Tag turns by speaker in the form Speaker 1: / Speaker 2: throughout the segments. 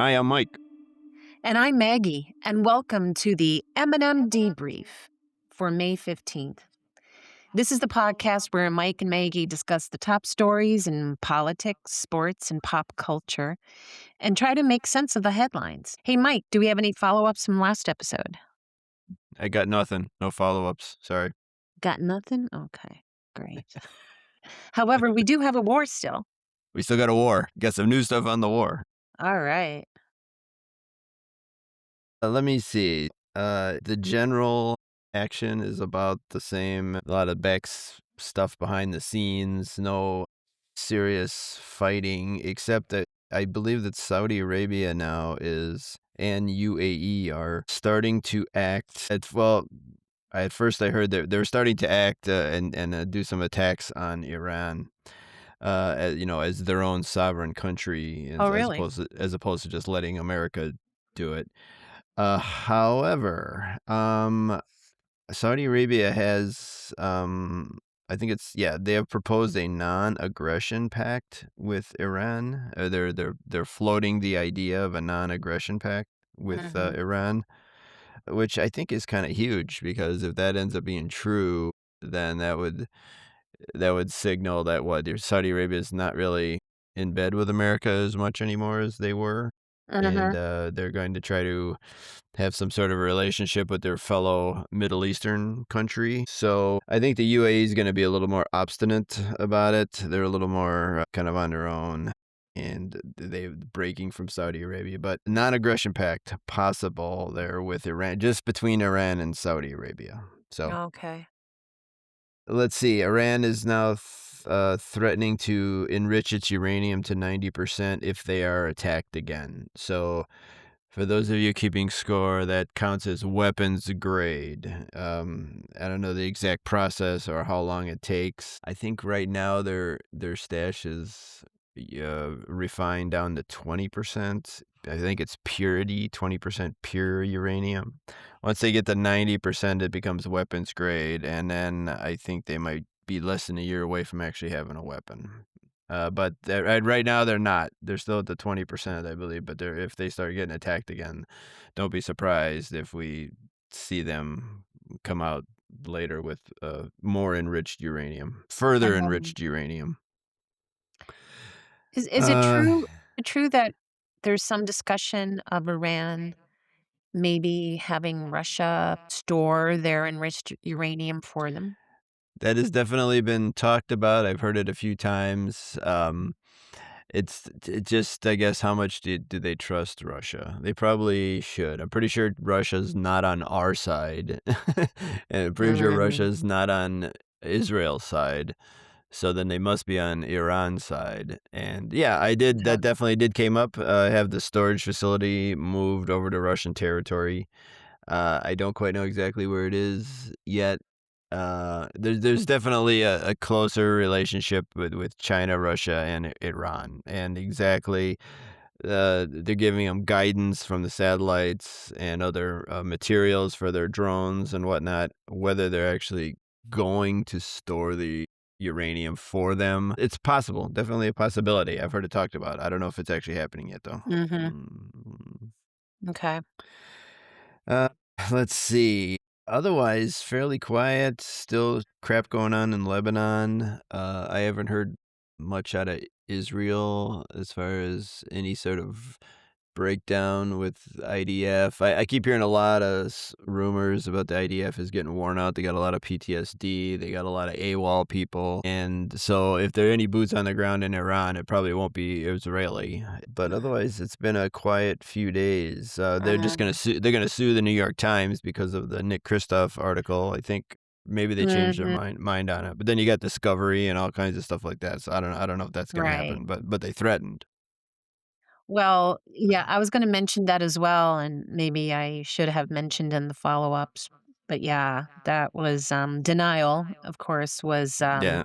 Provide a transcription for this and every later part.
Speaker 1: Hi, I'm Mike.
Speaker 2: And I'm Maggie, and welcome to the M&M Debrief for May 15th. This is the podcast where Mike and Maggie discuss the top stories in politics, sports, and pop culture and try to make sense of the headlines. Hey, Mike, do we have any follow-ups from last episode?
Speaker 1: I got nothing. No follow-ups. Sorry.
Speaker 2: Got nothing? Okay, great. However, we do have a war still.
Speaker 1: We still got a war. Got some new stuff on the war.
Speaker 2: All right.
Speaker 1: Let me see. The general action is about the same. A lot of stuff behind the scenes. No serious fighting, except that I believe that Saudi Arabia now and UAE are starting to act. At first I heard that they're starting to act and do some attacks on Iran. As their own sovereign country,
Speaker 2: Oh,
Speaker 1: as
Speaker 2: really?
Speaker 1: opposed to just letting America do it. However, Saudi Arabia has, I think they have proposed a non-aggression pact with Iran. They're floating the idea of a non-aggression pact with
Speaker 2: Mm-hmm.
Speaker 1: Iran, which I think is kind of huge because if that ends up being true, then that would signal that Saudi Arabia is not really in bed with America as much anymore as they were, and
Speaker 2: Uh-huh.
Speaker 1: they're going to try to have some sort of relationship with their fellow Middle Eastern country. So I think the UAE is going to be a little more obstinate about it. They're a little more kind of on their own. And they're breaking from Saudi Arabia, but non-aggression pact possible there with Iran, just between Iran and Saudi Arabia. So
Speaker 2: Okay.
Speaker 1: let's see. Iran is now threatening to enrich its uranium to 90% if they are attacked again. So, for those of you keeping score, that counts as weapons grade. I don't know the exact process or how long it takes. I think right now their stash is refined down to 20%. I think it's purity, 20% pure uranium. Once they get to 90%, it becomes weapons grade, and then I think they might be less than a year away from actually having a weapon. But right now they're not. They're still at the 20%, I believe. But if they start getting attacked again, don't be surprised if we see them come out later with more enriched uranium, further
Speaker 2: Um,
Speaker 1: enriched uranium.
Speaker 2: is it
Speaker 1: Uh,
Speaker 2: true that there's some discussion of Iran maybe having Russia store their enriched uranium for them?
Speaker 1: that has definitely been talked about. I've heard it a few times. It just, I guess, how much do they trust Russia? They probably should. I'm pretty sure Russia's not on our side, and I'm pretty sure
Speaker 2: Mm,
Speaker 1: Russia's not on Israel's side. So then they must be on Iran's side. And yeah,
Speaker 2: yeah.
Speaker 1: that definitely did came up. I have the storage facility moved over to Russian territory. I don't quite know exactly where it is yet. There's definitely a closer relationship with China, Russia, and Iran, and exactly they're giving them guidance from the satellites and other materials for their drones and whatnot. Whether they're actually going to store the uranium for them, it's possible, definitely a possibility. I've heard it talked about. I don't know if it's actually happening yet, though.
Speaker 2: Mhm.
Speaker 1: Mm.
Speaker 2: Okay.
Speaker 1: Uh, let's see. Otherwise, fairly quiet. Still crap going on in Lebanon. I haven't heard much out of Israel as far as any sort of breakdown with IDF. I keep hearing a lot of rumors about the IDF is getting worn out. They got a lot of PTSD. They got a lot of AWOL people. And so if there are any boots on the ground in Iran, it probably won't be Israeli. But otherwise, it's been a quiet few days. They're just
Speaker 2: Mhm.
Speaker 1: going to sue. They're going to sue the New York Times because of the Nick Kristof article. I think maybe they changed their
Speaker 2: Mhm.
Speaker 1: mind on it. But then you got Discovery and all kinds of stuff like that. So I don't know if that's going to
Speaker 2: Right.
Speaker 1: happen, but they threatened.
Speaker 2: Well, yeah, I was gonna mention that as well, and maybe I should have mentioned in the follow-ups. But yeah, that was, denial, of course, was,
Speaker 1: Yeah.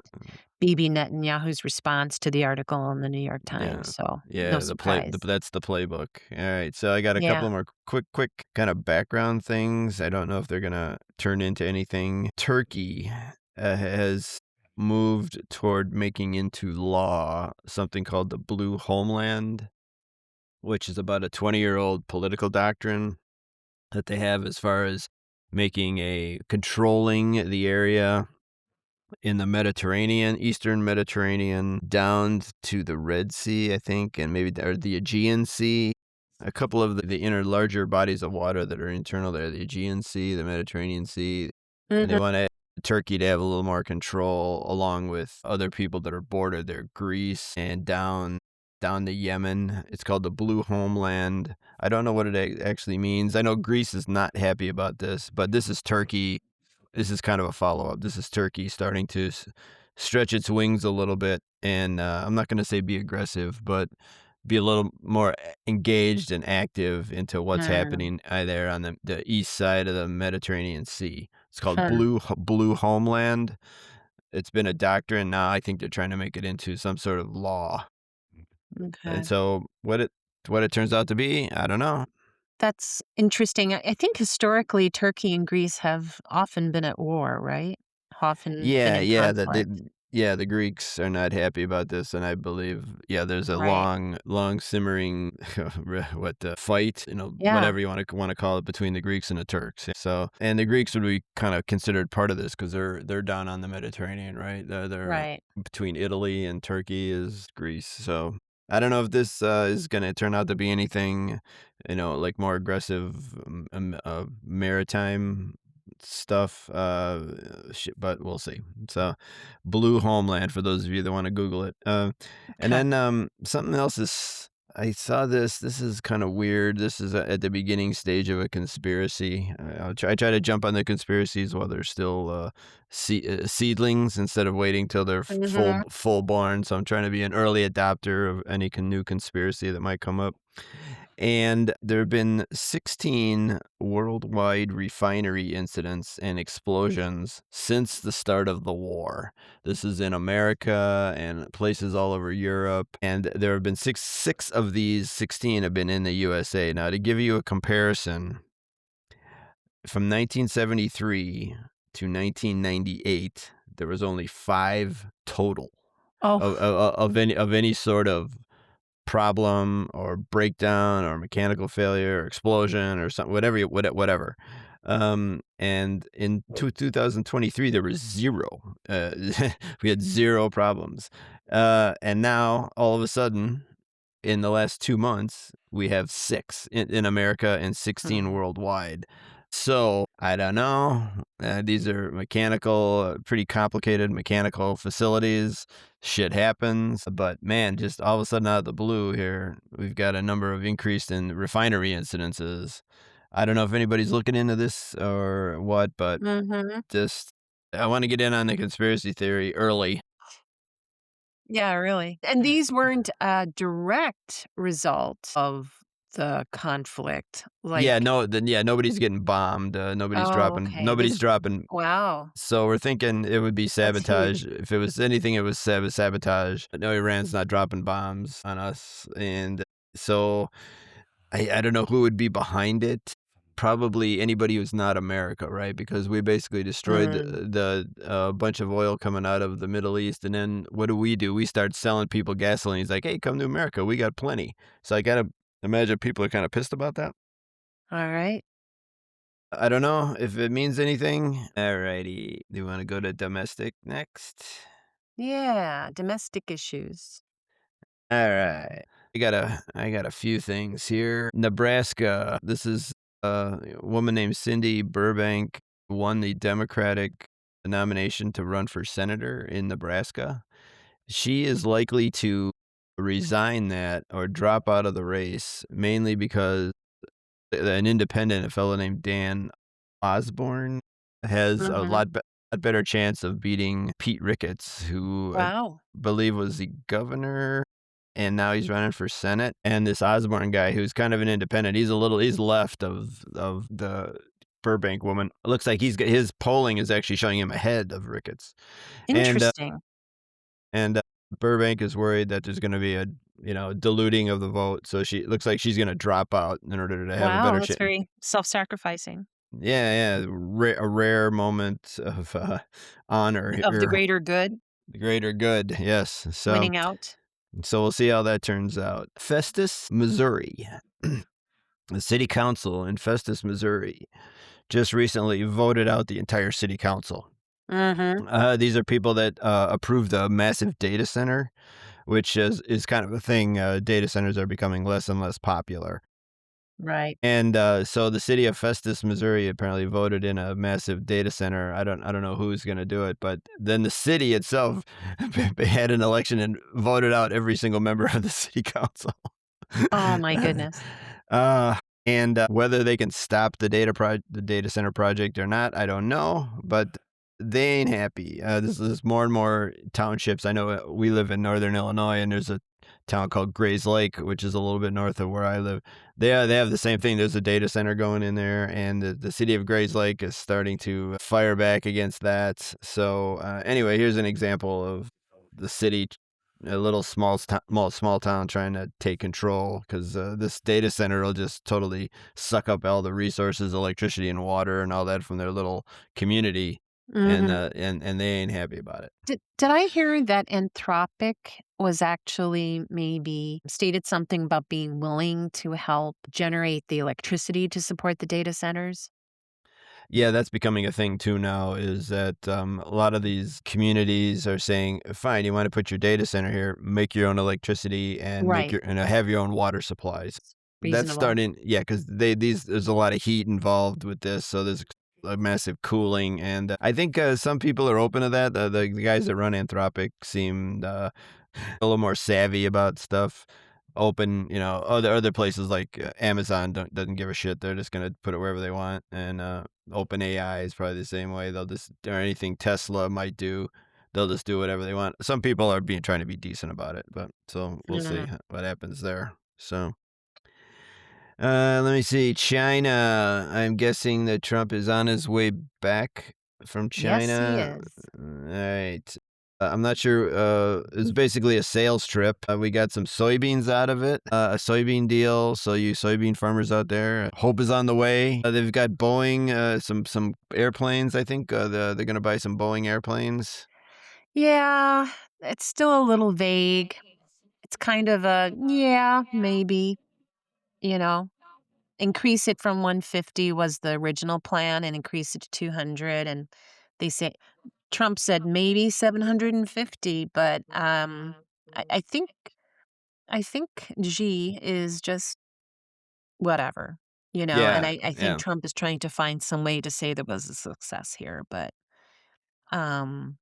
Speaker 2: Bibi Netanyahu's response to the article in the New York
Speaker 1: Yeah.
Speaker 2: Times, so no
Speaker 1: Yeah,
Speaker 2: surprise.
Speaker 1: that's the playbook. Alright, so I got a
Speaker 2: Yeah.
Speaker 1: couple more quick kinda background things. I don't know if they're gonna turn into anything. Turkey, has moved toward making into law something called the Blue Homeland, which is about a 20-year-old political doctrine that they have as far as making a controlling the area in the Mediterranean, Eastern Mediterranean, down to the Red Sea, I think, and maybe or the Aegean Sea. A couple of the inner larger bodies of water that are internal there, the Aegean Sea, the Mediterranean Sea, and they
Speaker 2: Mhm.
Speaker 1: want Turkey to have a little more control along with other people that are bordered there, Greece and down to Yemen. It's called the Blue Homeland. I don't know what it actually means. I know Greece is not happy about this, but this is Turkey. This is kind of a follow-up. This is Turkey starting to stretch its wings a little bit, and I'm not going to say be aggressive, but be a little more engaged and active into what's
Speaker 2: Mm,
Speaker 1: happening there on the east side of the Mediterranean Sea. It's called
Speaker 2: huh,
Speaker 1: Blue Homeland. It's been a doctrine. Now I think they're trying to make it into some sort of law. And
Speaker 2: okay.
Speaker 1: so what it turns out to be, I don't know.
Speaker 2: That's interesting. I think historically, Turkey and Greece have often been at war, right? Often been
Speaker 1: Yeah,
Speaker 2: in
Speaker 1: yeah,
Speaker 2: conflict.
Speaker 1: the Greeks are not happy about this, and I believe, yeah, there's a
Speaker 2: Right.
Speaker 1: long simmering what the fight,
Speaker 2: Yeah,
Speaker 1: whatever you wanna call it, between the Greeks and the Turks. So, and the Greeks would be kind of considered part of this because they're down on the Mediterranean, right? They're
Speaker 2: right.
Speaker 1: between Italy and Turkey is Greece. So, I don't know if this is gonna turn out to be anything, like more aggressive maritime stuff, but we'll see. So, Blue Homeland for those of you that want to Google it. And
Speaker 2: Okay.
Speaker 1: then something else is I saw this. This is kind of weird. This is at the beginning stage of a conspiracy. I try to jump on the conspiracies while they're still seedlings instead of waiting till they're
Speaker 2: Mhm.
Speaker 1: full born. So I'm trying to be an early adopter of any new conspiracy that might come up. And there have been 16 worldwide refinery incidents and explosions since the start of the war. This is in America and places all over Europe. And there have been six of these 16 have been in the USA. Now, to give you a comparison, from 1973 to 1998, there was only five total
Speaker 2: Oh,
Speaker 1: of any sort of problem or breakdown or mechanical failure or explosion or something, whatever. And in 2023, there was zero. We had zero problems. And now all of a sudden, in the last 2 months, we have six in America and 16
Speaker 2: mm,
Speaker 1: worldwide. So I don't know. These are pretty complicated mechanical facilities. Shit happens, but man, just all of a sudden out of the blue here, we've got a number of increased in refinery incidences. I don't know if anybody's looking into this or what, but
Speaker 2: mhm.
Speaker 1: just I want to get in on the conspiracy theory early.
Speaker 2: Yeah, really. And these weren't a direct result of the conflict,
Speaker 1: Yeah,
Speaker 2: like
Speaker 1: no, then yeah, nobody's getting bombed. Nobody's
Speaker 2: oh,
Speaker 1: dropping.
Speaker 2: okay.
Speaker 1: Nobody's
Speaker 2: This
Speaker 1: dropping.
Speaker 2: wow,
Speaker 1: So we're thinking it would be
Speaker 2: that's
Speaker 1: sabotage.
Speaker 2: huge.
Speaker 1: If it was anything, it was sabotage. No, Iran's not dropping bombs on us, and so I don't know who would be behind it. Probably anybody who's not America, right? Because we basically destroyed
Speaker 2: Mm,
Speaker 1: the bunch of oil coming out of the Middle East, and then what do? We start selling people gasoline. It's like, hey, come to America, we got plenty. So I gotta imagine people are kind of pissed about that.
Speaker 2: alright.
Speaker 1: I don't know if it means anything. Alrighty, do you want to go to domestic next?
Speaker 2: Yeah, domestic issues.
Speaker 1: All right. I got a few things here. Nebraska. This is a woman named Cindy Burbank won the Democratic nomination to run for senator in Nebraska. She is likely to resign that or drop out of the race mainly because an independent, a fellow named Dan Osborne, has a
Speaker 2: Mhm.
Speaker 1: lot better chance of beating Pete Ricketts, who I
Speaker 2: Wow,
Speaker 1: believe was the governor, and now he's running for Senate. And this Osborne guy, who's kind of an independent, he's left of the Burbank woman. It looks like his polling is actually showing him ahead of Ricketts, and
Speaker 2: interesting.
Speaker 1: Burbank is worried that there's going to be a diluting of the vote, so she looks like she's going to drop out in order to have a
Speaker 2: Wow,
Speaker 1: better
Speaker 2: that's
Speaker 1: chance.
Speaker 2: very self-sacrificing.
Speaker 1: Yeah, yeah, a rare moment of, honor
Speaker 2: Of the
Speaker 1: or
Speaker 2: greater good,
Speaker 1: the greater good, yes, so
Speaker 2: winning out.
Speaker 1: So we'll see how that turns out. Festus, Missouri. The city council in Festus, Missouri, just recently voted out the entire city council.
Speaker 2: Mhm.
Speaker 1: These are people that approved a massive data center, which is kind of a thing. Data centers are becoming less and less popular.
Speaker 2: Right.
Speaker 1: And so the city of Festus, Missouri, apparently voted in a massive data center. I don't know who's going to do it, but then the city itself had an election and voted out every single member of the city council.
Speaker 2: Oh my goodness.
Speaker 1: uh, and whether they can stop the data center project or not, I don't know. But they ain't happy. This is more and more townships. I know we live in northern Illinois, and there's a town called Grays Lake, which is a little bit north of where I live. They have the same thing. There's a data center going in there, and the city of Grays Lake is starting to fire back against that. So anyway, here's an example of the city, a little small town trying to take control because this data center will just totally suck up all the resources, electricity and water and all that from their little community, and
Speaker 2: Mhm.
Speaker 1: and they ain't happy about it.
Speaker 2: Did I hear that Anthropic was actually maybe stated something about being willing to help generate the electricity to support the data centers?
Speaker 1: Yeah, that's becoming a thing too now, is that a lot of these communities are saying, fine, you want to put your data center here, make your own electricity and
Speaker 2: Right.
Speaker 1: have your own water supplies. That's
Speaker 2: Reasonable.
Speaker 1: starting, yeah, because there's a lot of heat involved with this, so there's a massive cooling, and I think some people are open to that. The guys that run Anthropic seem a little more savvy about stuff. Open, other places like Amazon doesn't give a shit. They're just gonna put it wherever they want, and Open AI is probably the same way. They'll just or anything Tesla might do, they'll just do whatever they want. Some people are being trying to be decent about it, but so we'll see
Speaker 2: Mhm.
Speaker 1: what happens there. So. Let me see. China. I'm guessing that Trump is on his way back from
Speaker 2: Yes, he
Speaker 1: China.
Speaker 2: is.
Speaker 1: Right. I'm not sure. It's basically a sales trip. We got some soybeans out of it, a soybean deal. So you soybean farmers out there, hope is on the way. They've got Boeing, some airplanes. I think they're gonna buy some Boeing airplanes.
Speaker 2: Yeah, it's still a little vague. It's kind of a, yeah, maybe, you know. Increase it from 150 was the original plan and increase it to 200, and they say Trump said maybe 750, but, I think Xi is just whatever, and
Speaker 1: Yeah,
Speaker 2: I think
Speaker 1: yeah.
Speaker 2: Trump is trying to find some way to say there was a success here, but, um,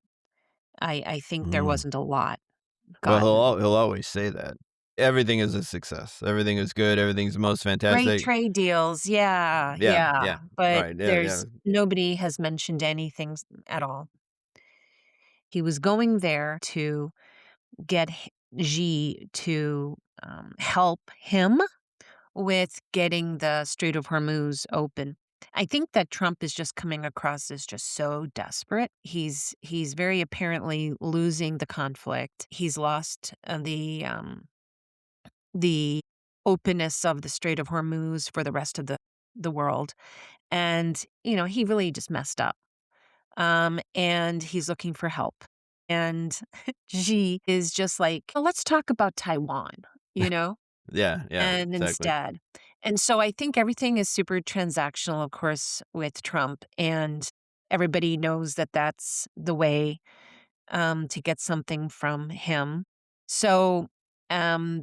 Speaker 2: I think there
Speaker 1: Mm.
Speaker 2: wasn't a lot
Speaker 1: Well,
Speaker 2: gotten.
Speaker 1: he'll always say that. Everything is a success. Everything is good. Everything's the most
Speaker 2: Great
Speaker 1: fantastic.
Speaker 2: trade deals, yeah,
Speaker 1: Yeah,
Speaker 2: yeah,
Speaker 1: yeah.
Speaker 2: but
Speaker 1: Right. Yeah, yeah.
Speaker 2: there's nobody has mentioned anything at all. He was going there to get Xi to help him with getting the Strait of Hormuz open. I think that Trump is just coming across as just so desperate. He's very apparently losing the conflict. He's lost the openness of the Strait of Hormuz for the rest of the world, and he really just messed up. And he's looking for help. And Xi is just like, "Well, let's talk about Taiwan, you know,
Speaker 1: Yeah, yeah,
Speaker 2: and
Speaker 1: exactly.
Speaker 2: instead." And so I think everything is super transactional, of course, with Trump, and everybody knows that that's the way to get something from him. So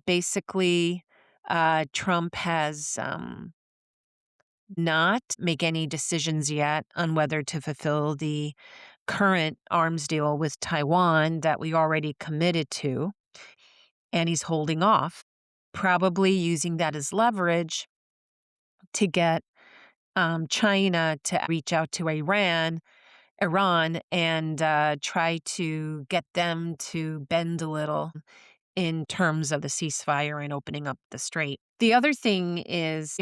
Speaker 2: basically, Trump has not make any decisions yet on whether to fulfill the current arms deal with Taiwan that we already committed to, and he's holding off, probably using that as leverage to get China to reach out to Iran, and try to get them to bend a little in terms of the ceasefire and opening up the strait. The other thing is,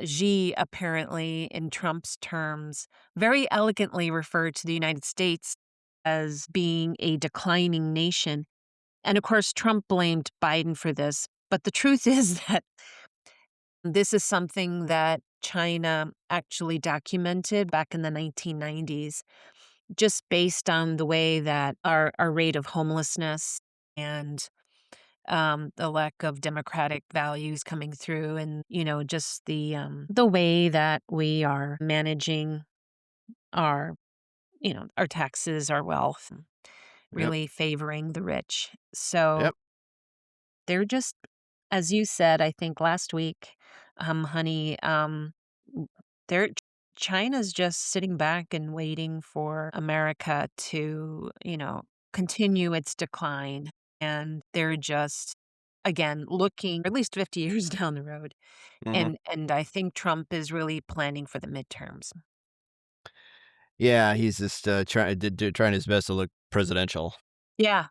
Speaker 2: Xi apparently, in Trump's terms, very elegantly referred to the United States as being a declining nation. And of course, Trump blamed Biden for this. But the truth is that this is something that China actually documented back in the 1990s, just based on the way that our rate of homelessness and the lack of democratic values coming through, and just the way that we are managing our our taxes, our wealth,
Speaker 1: Yep.
Speaker 2: really favoring the rich. So
Speaker 1: Yep.
Speaker 2: they're just, as you said, I think last week, honey, w- they're China's just sitting back and waiting for America to, continue its decline. And they're just, again, looking at least 50 years down the road.
Speaker 1: Mhm.
Speaker 2: And I think Trump is really planning for the midterms.
Speaker 1: Yeah, he's just, trying his best to look presidential,
Speaker 2: Yeah.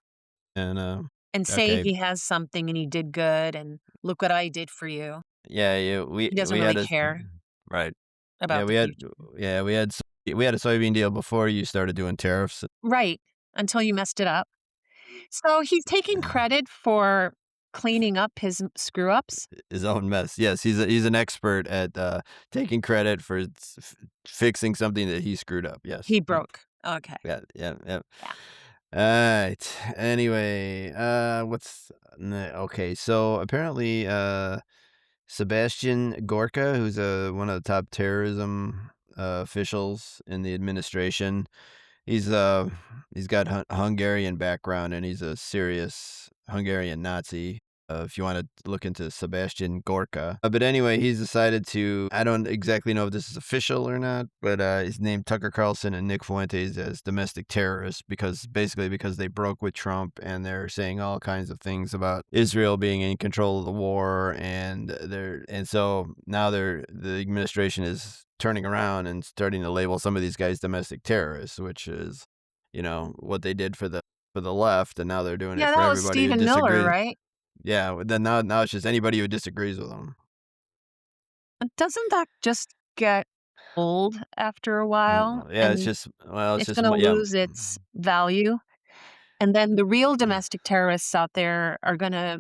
Speaker 1: and,
Speaker 2: And say
Speaker 1: okay.
Speaker 2: he has something and he did good and look what I did for you.
Speaker 1: Yeah, yeah,
Speaker 2: He doesn't
Speaker 1: we had
Speaker 2: really
Speaker 1: a
Speaker 2: care
Speaker 1: right. Yeah,
Speaker 2: about the future.
Speaker 1: yeah, we had a soybean deal before you started doing tariffs.
Speaker 2: Right, until you messed it up. So he's taking credit for cleaning up his screw ups?
Speaker 1: His own mess. Yes, he's an expert at, taking credit for fixing something that he screwed up, yes.
Speaker 2: He
Speaker 1: Mm,
Speaker 2: broke. Okay.
Speaker 1: yeah, yeah, yeah.
Speaker 2: Yeah.
Speaker 1: Alright, anyway, okay, so apparently, Sebastian Gorka, who's, one of the top terrorism, officials in the administration, he's, he's got Hungarian background, and he's a serious Hungarian Nazi, if you wanna look into Sebastian Gorka. But anyway, he's decided to I don't exactly know if this is official or not, but, he's named Tucker Carlson and Nick Fuentes as domestic terrorists because they broke with Trump, and they're saying all kinds of things about Israel being in control of the war, and so now the administration is turning around and starting to label some of these guys domestic terrorists, which is, what they did for the left, and now they're doing it
Speaker 2: Yeah,
Speaker 1: for
Speaker 2: that was
Speaker 1: everybody who
Speaker 2: Stephen Miller,
Speaker 1: disagrees.
Speaker 2: right?
Speaker 1: Yeah, well, then now it's just anybody who disagrees with them.
Speaker 2: But doesn't that just get old after a while,
Speaker 1: Yeah,
Speaker 2: and
Speaker 1: it's
Speaker 2: it's
Speaker 1: just
Speaker 2: gonna
Speaker 1: yeah.
Speaker 2: lose its value? And then the real domestic terrorists out there are gonna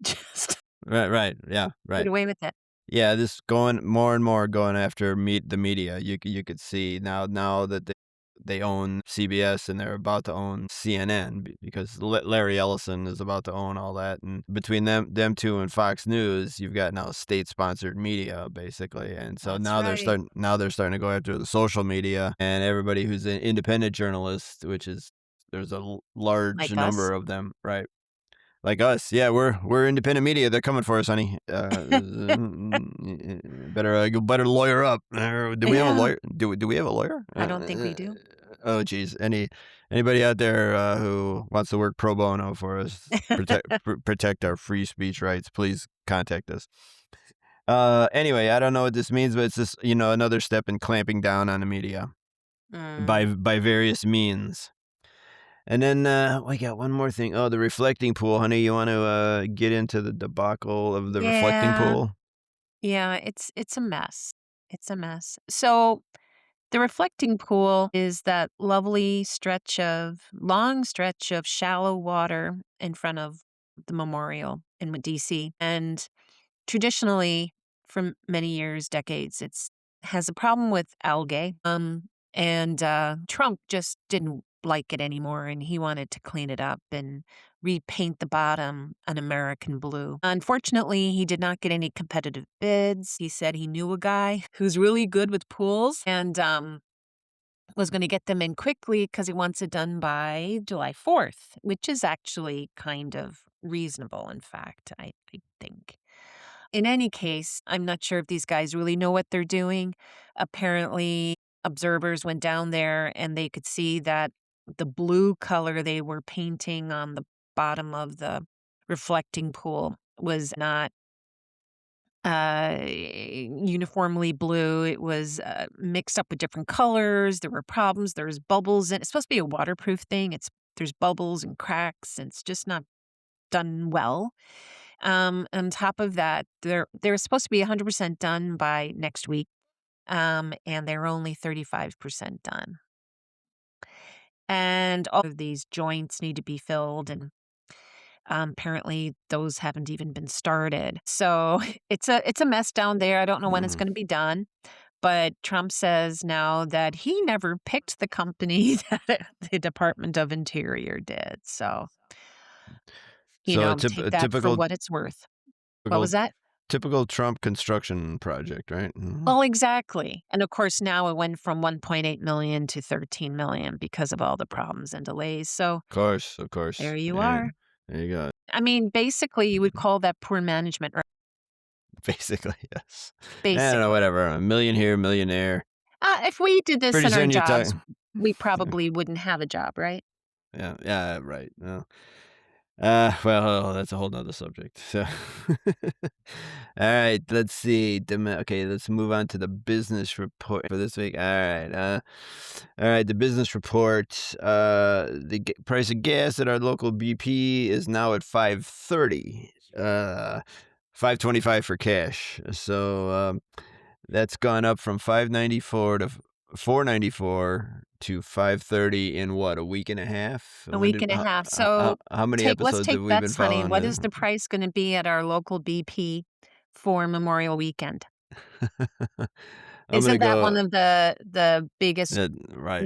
Speaker 2: just
Speaker 1: Right, right, yeah,
Speaker 2: get
Speaker 1: right.
Speaker 2: away with it.
Speaker 1: Yeah, this going more and more going after the media. You could see now that they own CBS, and they're about to own CNN, because Larry Ellison is about to own all that, and between them two and Fox News, you've got now state-sponsored media, basically, and so
Speaker 2: That's right.
Speaker 1: now they're starting to go after the social media and everybody who's an independent journalist, which is there's a large
Speaker 2: Like us.
Speaker 1: number of them, right? Like us, yeah, we're independent media. They're coming for us, honey. Better lawyer up. Do we have a
Speaker 2: Yeah.
Speaker 1: lawyer? Do we have a lawyer?
Speaker 2: I don't think we do.
Speaker 1: Oh, geez. Anybody out there who wants to work pro bono for us, protect our free speech rights, please contact us. Anyway, I don't know what this means, but it's just another step in clamping down on the media
Speaker 2: Mm.
Speaker 1: by various means. And then, we got one more thing. Oh, the reflecting pool, honey. You want to get into the debacle of the reflecting
Speaker 2: Yeah.
Speaker 1: pool?
Speaker 2: Yeah, it's a mess. It's a mess. So, the reflecting pool is that lovely long stretch of shallow water in front of the memorial in DC. And traditionally, for many years, decades, it's has a problem with algae. And Trump just didn't like it anymore, and he wanted to clean it up and repaint the bottom an American blue. Unfortunately, he did not get any competitive bids. He said he knew a guy who's really good with pools, and was going to get them in quickly because he wants it done by July 4th, which is actually kind of reasonable, in fact, I think. In any case, I'm not sure if these guys really know what they're doing. Apparently, observers went down there and they could see that the blue color they were painting on the bottom of the reflecting pool was not uniformly blue. It was mixed up with different colors. There were problems. There's bubbles, and it's supposed to be a waterproof thing. There's bubbles and cracks, and it's just not done well. On top of that, they're supposed to be 100% done by next week, and they're only 35% done. And all of these joints need to be filled, and apparently those haven't even been started. So it's a mess down there. I don't know when it's
Speaker 1: Mhm.
Speaker 2: going to be done. But Trump says now that he never picked the company that the Department of Interior did. So
Speaker 1: So
Speaker 2: Take
Speaker 1: a
Speaker 2: that for
Speaker 1: typical
Speaker 2: what it's worth. What
Speaker 1: typical
Speaker 2: was that?
Speaker 1: typical Trump construction project, right?
Speaker 2: Well, exactly. And of course, now it went from 1.8 million to 13 million because of all the problems and delays. So
Speaker 1: Of course.
Speaker 2: there you
Speaker 1: Yeah,
Speaker 2: are.
Speaker 1: there you go.
Speaker 2: I mean, basically, you would call that poor management, right?
Speaker 1: Basically, yes. I don't know,
Speaker 2: Basically.
Speaker 1: whatever. A million here, a million there.
Speaker 2: If we did this
Speaker 1: Pretty
Speaker 2: in our
Speaker 1: soon you're
Speaker 2: jobs,
Speaker 1: talking.
Speaker 2: we probably wouldn't have a job, right?
Speaker 1: Yeah, yeah, right. Well, well, that's a whole nother subject. So, all right, let's see. Okay, let's move on to the business report for this week. All right, the business report. The price of gas at our local BP is now at 5.30. 5.25 for cash. So, that's gone up from 5.94 to 4.94 to 5.30 in what, a week and a half?
Speaker 2: A week and a half. So
Speaker 1: How many
Speaker 2: take let's
Speaker 1: episodes
Speaker 2: take
Speaker 1: have we been
Speaker 2: bets, honey.
Speaker 1: following
Speaker 2: What is
Speaker 1: this?
Speaker 2: the price gonna be at our local BP for Memorial Weekend?
Speaker 1: I'm gonna
Speaker 2: Isn't that one
Speaker 1: go
Speaker 2: of the biggest,
Speaker 1: right.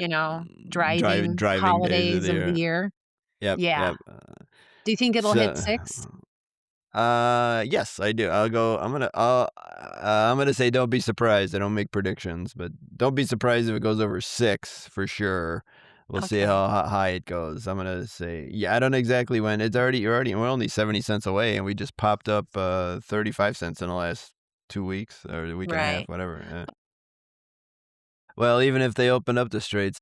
Speaker 2: driving
Speaker 1: Driving days of
Speaker 2: holidays
Speaker 1: the
Speaker 2: of the
Speaker 1: year.
Speaker 2: year?
Speaker 1: Yep,
Speaker 2: Yeah.
Speaker 1: yep.
Speaker 2: Do you think it'll hit
Speaker 1: So
Speaker 2: 6?
Speaker 1: yes, I do. I'm gonna say don't be surprised. I don't make predictions, but don't be surprised if it goes over 6 for sure. We'll see
Speaker 2: Okay.
Speaker 1: how high it goes. I'm gonna say, yeah, I don't know exactly when. We're only 70 cents away, and we just popped up 35 cents in the last 2 weeks or a week and a half,
Speaker 2: Right.
Speaker 1: whatever. Well, even if they open up the straits,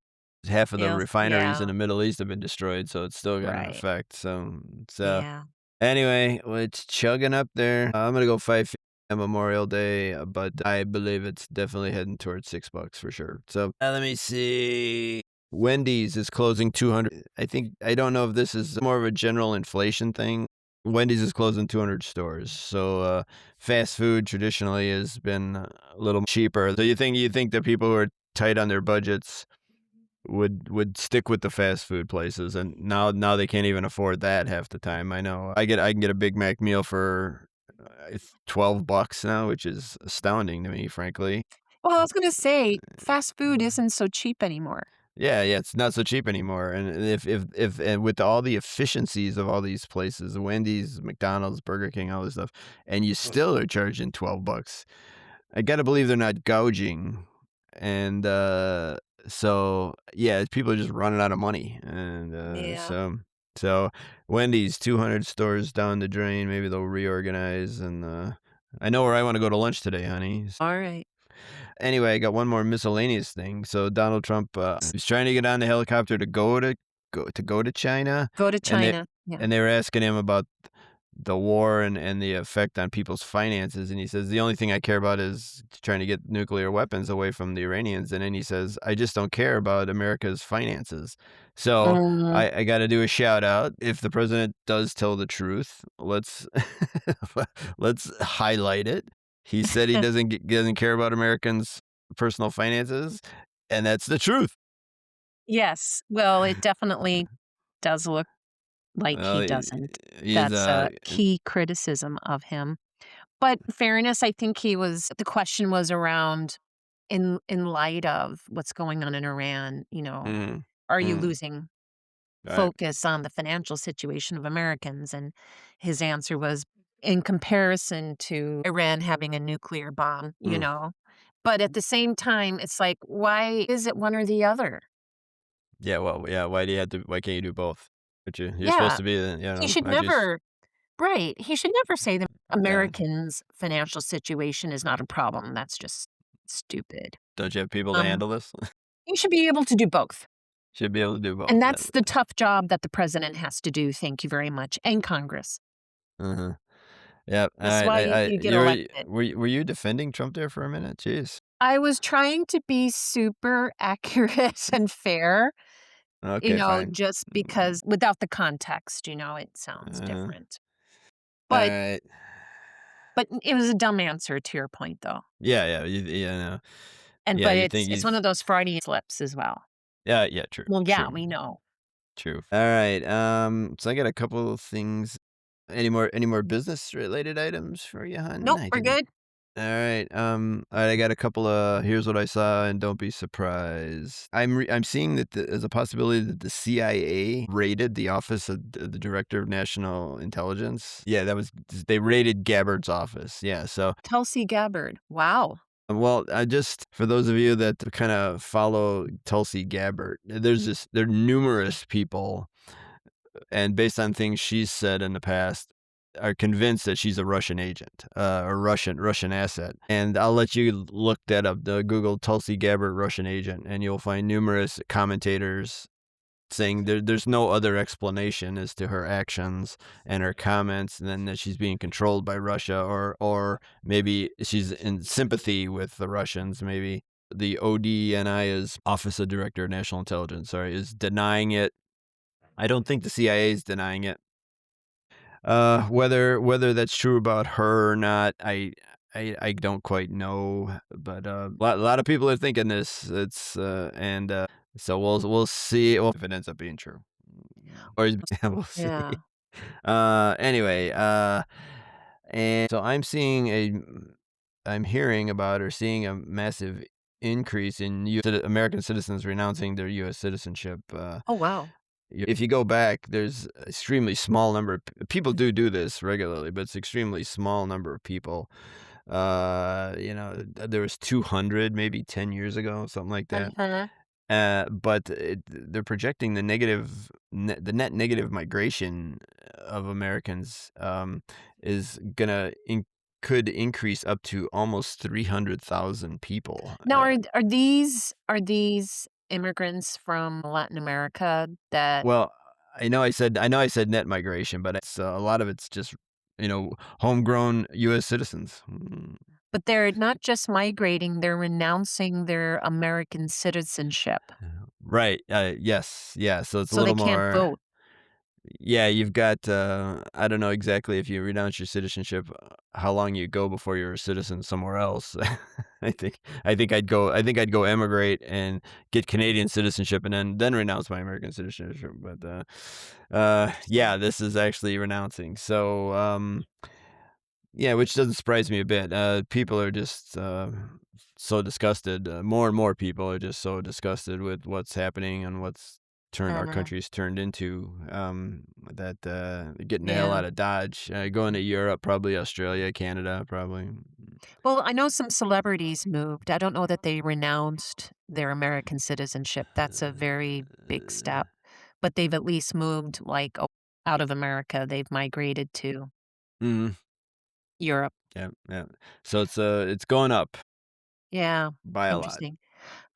Speaker 1: half of the refineries in
Speaker 2: Yeah.
Speaker 1: the Middle East have been destroyed, so it's still got an
Speaker 2: Right.
Speaker 1: effect. So
Speaker 2: Yeah.
Speaker 1: anyway, well, it's chugging up there. I'm gonna go 5 on Memorial Day, but I believe it's definitely heading towards $6 for sure. So let me see. Wendy's is closing 200. I don't know if this is more of a general inflation thing. Wendy's is closing 200 stores. So fast food traditionally has been a little cheaper. So you think that people who are tight on their budgets would stick with the fast food places, and now they can't even afford that half the time. I know. I can get a Big Mac meal for it's $12 now, which is astounding to me, frankly.
Speaker 2: Well, I was gonna say, fast food isn't so cheap anymore.
Speaker 1: Yeah, yeah, it's not so cheap anymore. And if and with all the efficiencies of all these places, Wendy's, McDonald's, Burger King, all this stuff, and you still are charging $12. I gotta believe they're not gouging. And so yeah, people are just running out of money. And
Speaker 2: Yeah.
Speaker 1: so Wendy's 200 stores down the drain. Maybe they'll reorganize. And I know where I want to go to lunch today, honey.
Speaker 2: Alright.
Speaker 1: Anyway, I got one more miscellaneous thing. So Donald Trump was trying to get on the helicopter to go to China,
Speaker 2: Go to
Speaker 1: and
Speaker 2: China. Yeah.
Speaker 1: they were asking him about the war and the effect on people's finances, and he says the only thing I care about is trying to get nuclear weapons away from the Iranians, and then he says I just don't care about America's finances. So
Speaker 2: Mm,
Speaker 1: I got to do a shout out. If the president does tell the truth, let's highlight it. He said he doesn't care about Americans' personal finances, and that's the truth.
Speaker 2: yes. Well, it definitely does look like
Speaker 1: Well,
Speaker 2: he doesn't.
Speaker 1: he is
Speaker 2: That's a key criticism of him. But in fairness, I think the question was around in light of what's going on in Iran,
Speaker 1: mhm,
Speaker 2: are you
Speaker 1: mhm,
Speaker 2: losing
Speaker 1: right,
Speaker 2: focus on the financial situation of Americans? And his answer was in comparison to Iran having a nuclear bomb,
Speaker 1: mm.
Speaker 2: But at the same time, it's like, why is it one or the other?
Speaker 1: Yeah, well, yeah, why can't you do both? But you're supposed
Speaker 2: Yeah.
Speaker 1: to be
Speaker 2: He should
Speaker 1: aren't you s
Speaker 2: never Right. He should never say the
Speaker 1: yeah.
Speaker 2: Americans' financial situation is not a problem. That's just stupid.
Speaker 1: Don't you have people to
Speaker 2: Um,
Speaker 1: handle this?
Speaker 2: he should be able to do both.
Speaker 1: Should be able to do
Speaker 2: And
Speaker 1: both, yeah.
Speaker 2: that's the tough job that the president has to do, thank you very much, and Congress.
Speaker 1: Uh-huh. Yep,
Speaker 2: This is
Speaker 1: alright,
Speaker 2: why you get elected.
Speaker 1: were you defending Trump there for a minute? Jeez.
Speaker 2: I was trying to be super accurate and fair,
Speaker 1: Okay, fine.
Speaker 2: just because without the context, it sounds
Speaker 1: Uh-huh.
Speaker 2: different. But
Speaker 1: Alright.
Speaker 2: it was a dumb answer to your point, though.
Speaker 1: Yeah, yeah, no.
Speaker 2: And
Speaker 1: Yeah,
Speaker 2: but
Speaker 1: you
Speaker 2: it's
Speaker 1: think
Speaker 2: it's one
Speaker 1: he's
Speaker 2: of those Freudian slips as well.
Speaker 1: yeah, yeah, true,
Speaker 2: Well, yeah,
Speaker 1: true,
Speaker 2: we know.
Speaker 1: true. Alright, so I got a couple of things. Any more business related items for you, hon?
Speaker 2: Nope,
Speaker 1: I
Speaker 2: we're
Speaker 1: didn't
Speaker 2: good.
Speaker 1: Alright, alright, I got a couple of here's what I saw and don't be surprised. I'm seeing that there's a possibility that the CIA raided the office of the Director of National Intelligence. Yeah, that was they raided Gabbard's office, yeah, so
Speaker 2: Tulsi Gabbard. Wow.
Speaker 1: well, I just for those of you that kinda follow Tulsi Gabbard, there are numerous people, and based on things she's said in the past, are convinced that she's a Russian agent, or Russian asset. And I'll let you look that up, Google Tulsi Gabbard Russian agent, and you'll find numerous commentators saying there's no other explanation as to her actions and her comments than that she's being controlled by Russia, or maybe she's in sympathy with the Russians. Maybe the ODNI is Office of Director of National Intelligence, sorry, is denying it. I don't think the CIA is denying it. Whether that's true about her or not, I don't quite know, but a lot of people are thinking this. So we'll see if it ends up being true, or yeah, we'll see.
Speaker 2: Yeah.
Speaker 1: Anyway, and so I'm hearing about or seeing a massive increase in American citizens renouncing their U.S. citizenship.
Speaker 2: Oh, wow.
Speaker 1: If you go back, there's extremely small number of people do this regularly, but it's extremely small number of people. There was 200 maybe 10 years ago, something like that.
Speaker 2: Uh-huh.
Speaker 1: But they're projecting the net negative migration of Americans is could increase up to almost 300,000 people.
Speaker 2: Now, are these immigrants from Latin America that
Speaker 1: Well, I know I said net migration, but it's a lot of it's just homegrown U.S. citizens.
Speaker 2: but they're not just migrating, they're renouncing their American citizenship,
Speaker 1: Right. Yes. Yeah. So it's a
Speaker 2: so they
Speaker 1: little
Speaker 2: can't
Speaker 1: more.
Speaker 2: vote.
Speaker 1: Yeah, you've got, I don't know exactly if you renounce your citizenship, how long you go before you're a citizen somewhere else. I think I'd go emigrate and get Canadian citizenship and then renounce my American citizenship. But
Speaker 2: Interesting.
Speaker 1: yeah, this is actually renouncing. So yeah, which doesn't surprise me a bit. People are just so disgusted. More and more people are just so disgusted with what's happening and what's turned our
Speaker 2: Uh-huh.
Speaker 1: country's turned into. That getting the hell
Speaker 2: Yeah.
Speaker 1: out of Dodge, going to Europe, probably Australia, Canada, probably.
Speaker 2: Well, I know some celebrities moved. I don't know that they renounced their American citizenship. That's a very big step, but they've at least moved, like, out of America. They've migrated to
Speaker 1: Mm-hmm.
Speaker 2: Europe.
Speaker 1: Yeah, yeah. So it's going up
Speaker 2: Yeah,
Speaker 1: by a lot.
Speaker 2: interesting.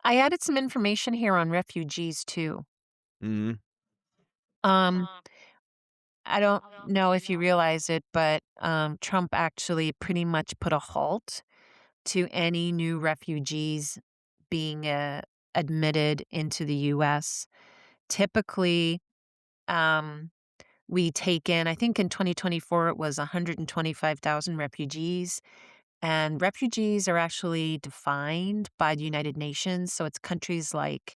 Speaker 2: I added some information here on refugees too.
Speaker 1: Mm-hmm.
Speaker 2: Um, I don't know if you realize it, but Trump actually pretty much put a halt to any new refugees being admitted into the US. Typically, um, we take in, I think in 2024, it was 125,000 refugees. And refugees are actually defined by the United Nations. So it's countries like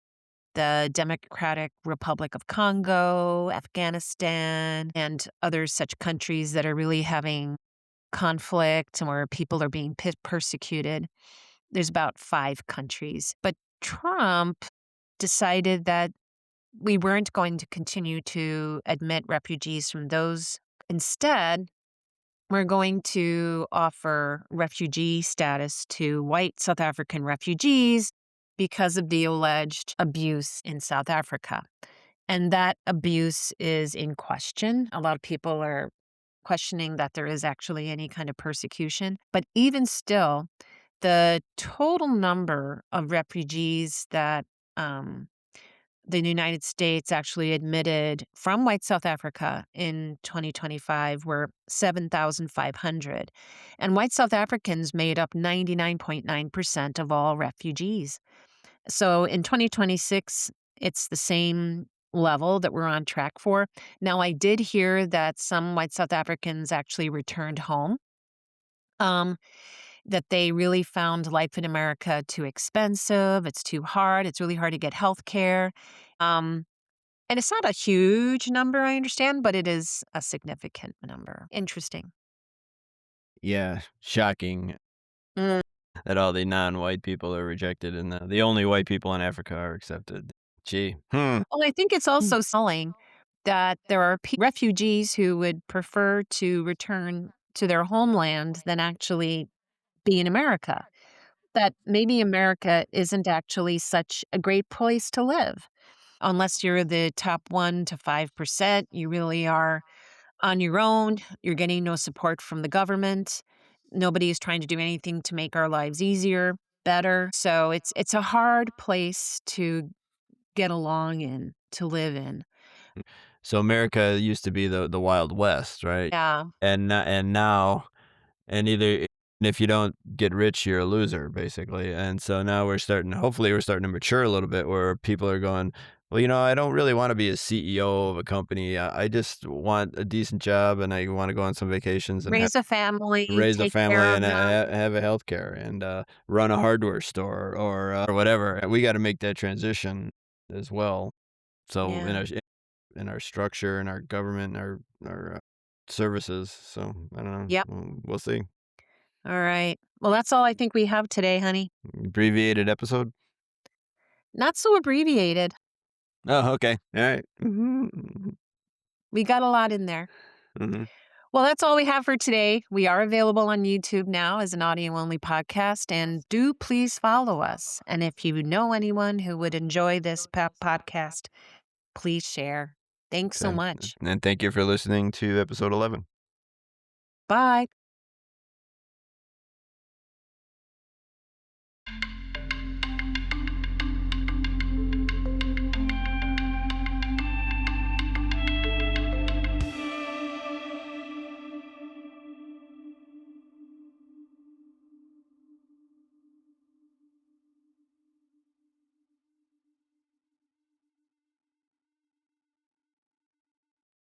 Speaker 2: the Democratic Republic of Congo, Afghanistan, and other such countries that are really having conflict and where people are being persecuted. There's about 5 countries. But Trump decided that we weren't going to continue to admit refugees from those. Instead, we're going to offer refugee status to white South African refugees because of the alleged abuse in South Africa. And that abuse is in question. A lot of people are questioning that there is actually any kind of persecution. But even still, the total number of refugees that um, the United States actually admitted from white South Africa in 2025 were 7,500. And white South Africans made up 99.9% of all refugees. So in 2026, it's the same level that we're on track for. Now, I did hear that some white South Africans actually returned home. Um, that they really found life in America too expensive, it's too hard, it's really hard to get health care. Um, and it's not a huge number, I understand, but it is a significant number. Interesting.
Speaker 1: Yeah, shocking. that all the non-white people are rejected and the only white people in Africa are accepted. Gee. Hmm.
Speaker 2: Well, I think it's also telling that there are refugees who would prefer to return to their homeland than actually be in America. That maybe America isn't actually such a great place to live. Unless you're the top 1 to 5%, you really are on your own. You're getting no support from the government. Nobody is trying to do anything to make our lives easier, better. So it's a hard place to get along in, to live in.
Speaker 1: So America used to be the Wild West, right?
Speaker 2: Yeah.
Speaker 1: And now and either if you don't get rich, you're a loser, basically. And so now hopefully we're starting to mature a little bit where people are going, well, I don't really want to be a CEO of a company. I just want a decent job and I want to go on some vacations and
Speaker 2: Raise a family,
Speaker 1: raise a
Speaker 2: take care
Speaker 1: family
Speaker 2: of
Speaker 1: and
Speaker 2: them.
Speaker 1: have a healthcare and run a hardware store or whatever. And we got to make that transition as well. So
Speaker 2: Yeah.
Speaker 1: in our structure and our government, our services. So I don't know.
Speaker 2: Yep.
Speaker 1: We'll see.
Speaker 2: All right. Well, that's all I think we have today, honey.
Speaker 1: Abbreviated episode.
Speaker 2: Not so abbreviated.
Speaker 1: Oh, okay. All right. Mhm.
Speaker 2: We got a lot in there.
Speaker 1: Mhm.
Speaker 2: Well, that's all we have for today. We are available on YouTube now as an audio only podcast, and do please follow us. And if you know anyone who would enjoy this podcast, please share. Thanks so
Speaker 1: So,
Speaker 2: much.
Speaker 1: and thank you for listening to episode 11.
Speaker 2: Bye.